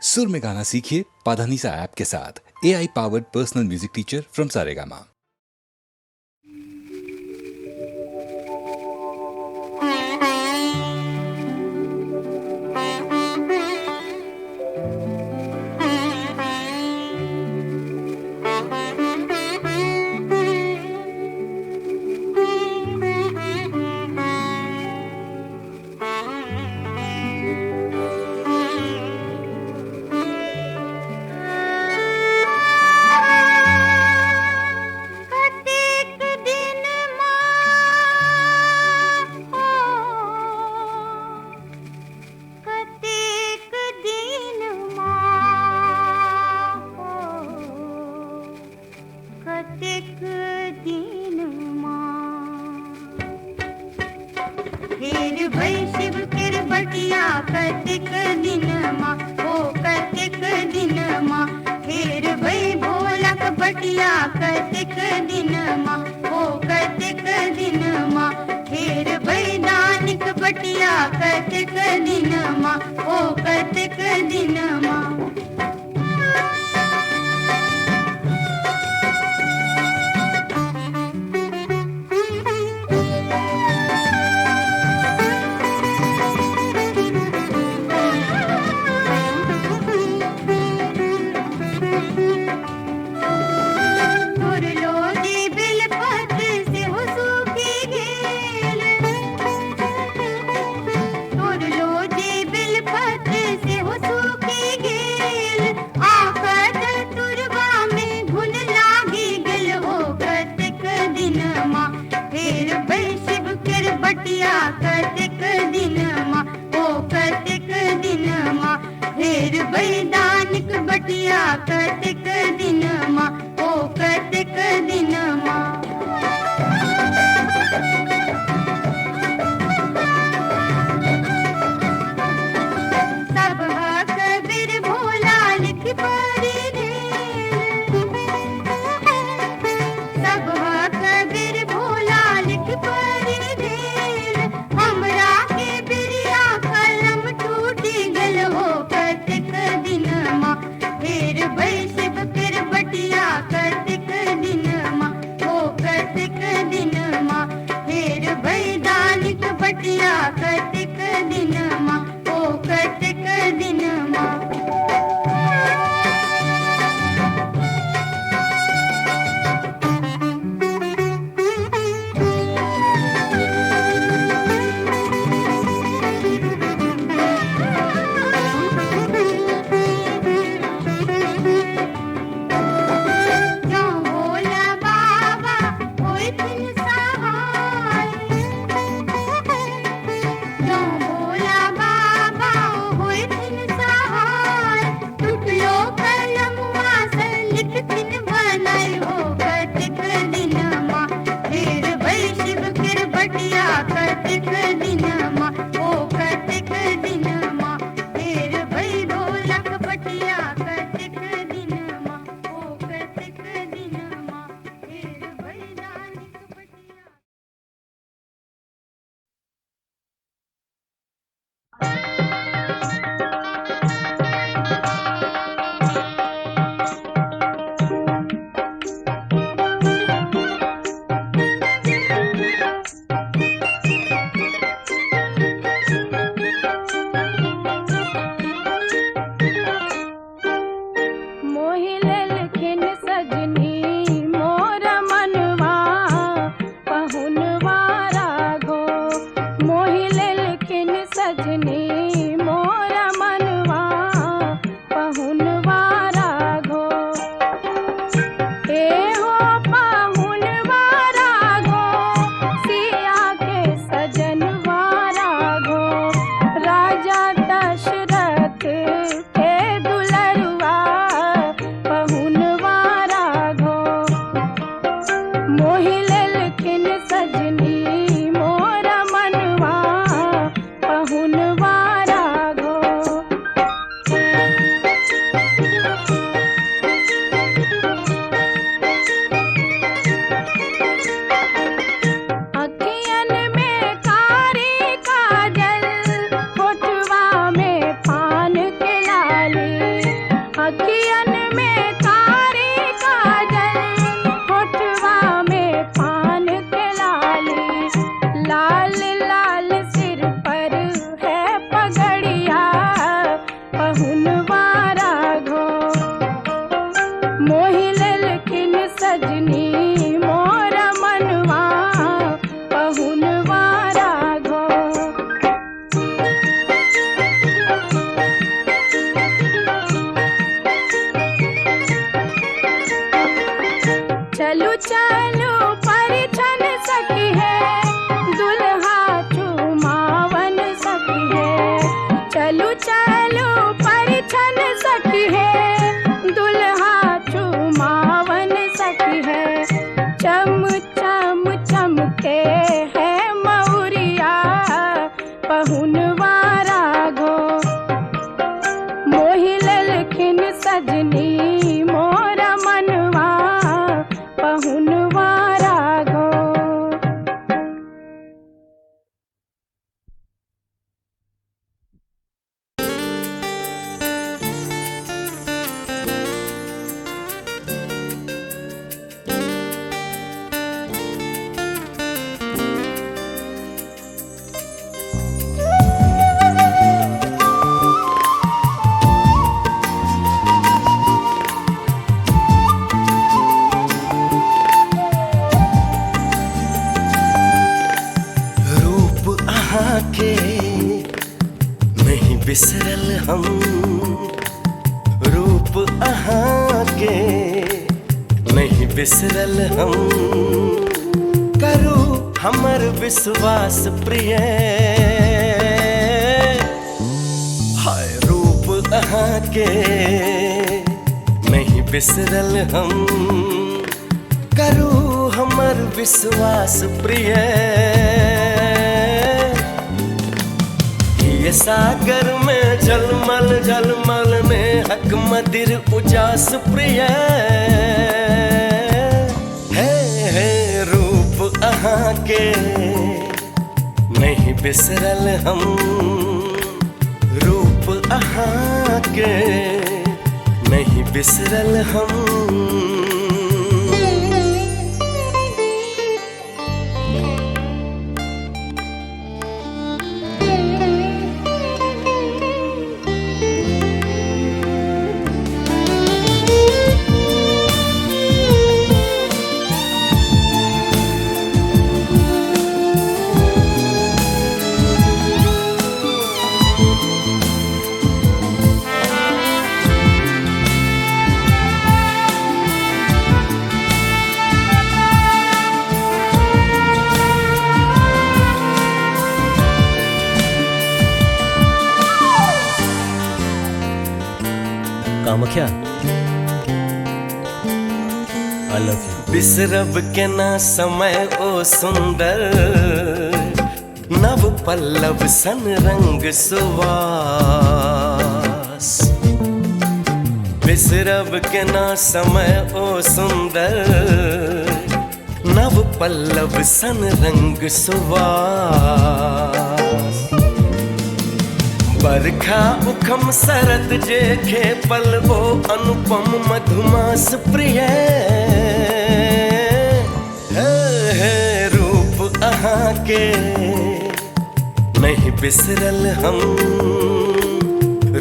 सुर में गाना सीखिए पाधानीसा ऐप के साथ। AI powered personal music teacher from Saregama. अखियन में कारी काजल, होठवा में पान के लाली, लाल लाल सिर पर है पगड़िया, पहुनवा राघो मोहि लेलखिन सजनी मोर मनवा, पहुनवा राघो। चलू चलू परिछन सखी है, दुल्हा चुमावन सखी है। चलू चलू परिछन सखी है, दुल्हा चुमावन सखी है। चम चम चमके है मौरिया, पहुनवा राघो मोहि लेलखिन सजनी मोर मनवा, पहुनवा राघो। रूप अहाँ के नहीं बिसरल हम, रूप अहाँ के नहीं बिसरल हम। करू हमर विश्वास प्रिय, हाय रूप अहाँ के नहीं बिसरल हम। करू हमर विश्वास प्रिय, ये सागर में झलमल झलमल में हक मदिर उजास प्रिय है। रूप अहाँ के नहीं बिसरल हम, रूप अहाँ के नहीं बिसरल हम। Kamakhya, I love you. बिसरब के ना समय ओ सुंदर, नव पल्लव सन रंग सुवास। बिसरब के ना समय ओ सुंदर, नव पल्लव सन रंग सुवास। बरखा उखम सरद जेखे पलवो अनुपम मधुमास प्रिय है। रूप अहाँ के नहीं बिसरल हम,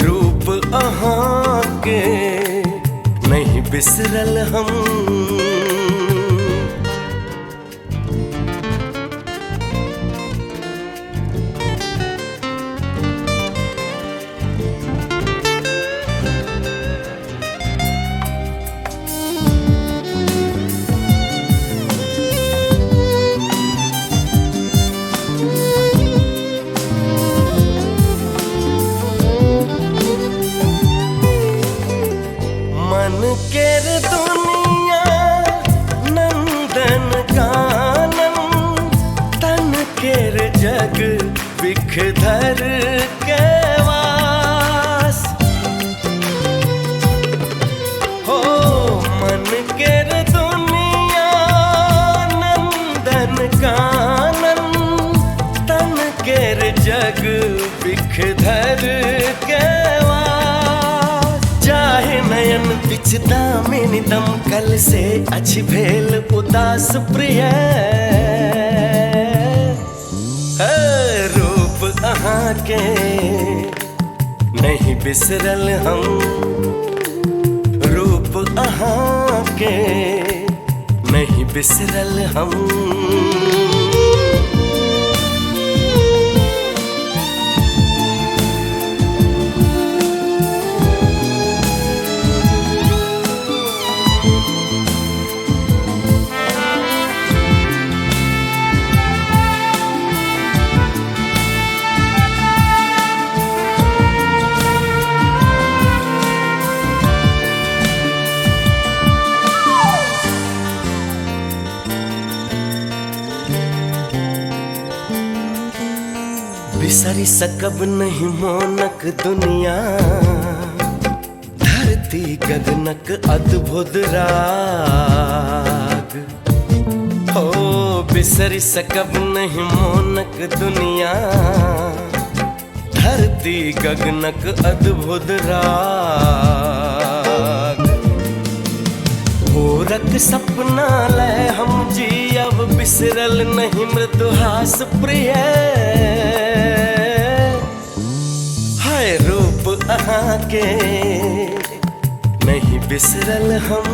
रूप अहाँ के नहीं बिसरल हम। केर दुनिया नंदन कानन, तन केर जग बिखधर के वास। हो मन केर दुनिया नंदन कानन, तन केर जग बिखधर के वास। चाहे नयन बिच दामिनी दमकल से अच्छी भेल उदास प्रिय रूप अहाँ के नहीं बिसरल हम, रूप अहाँ के नहीं बिसरल हम। बिसरी सकब नहीं मोनक दुनिया, धरती गगनक अद्भुत राग। हो बिसरी सकब नहीं मोनक दुनिया, धरती गगनक अद्भुत राग। पूरक सपना ले हम जी अब बिसरल नहीं मृदुहास प्रिय। रूप अहाँ के नहीं बिसरल हम।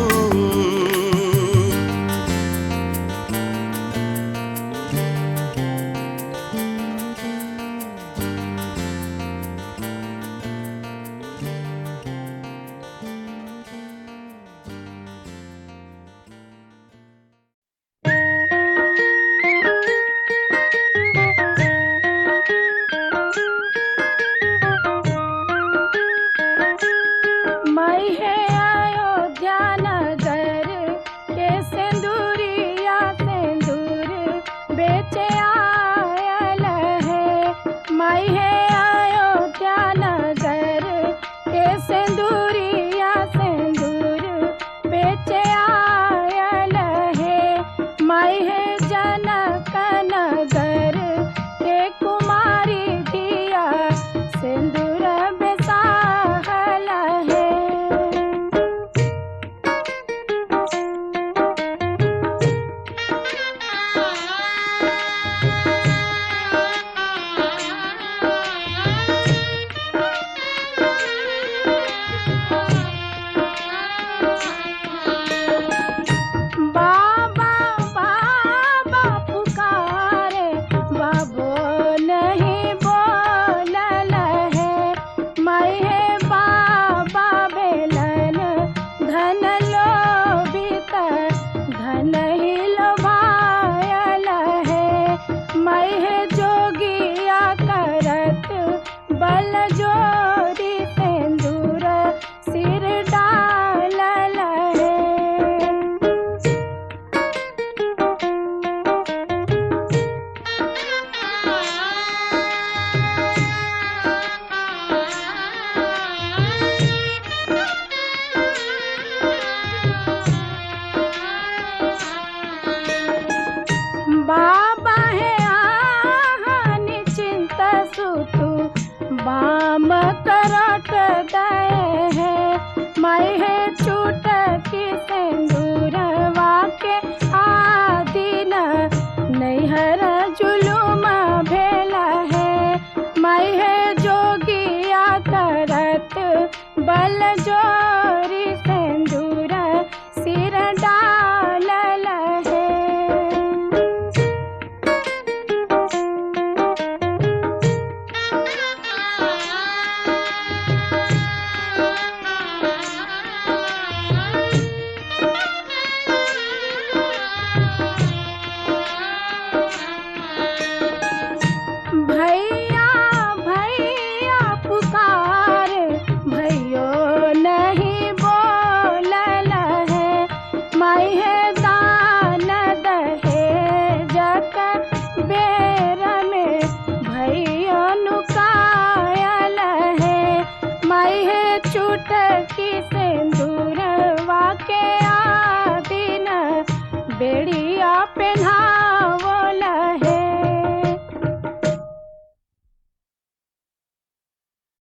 छूट की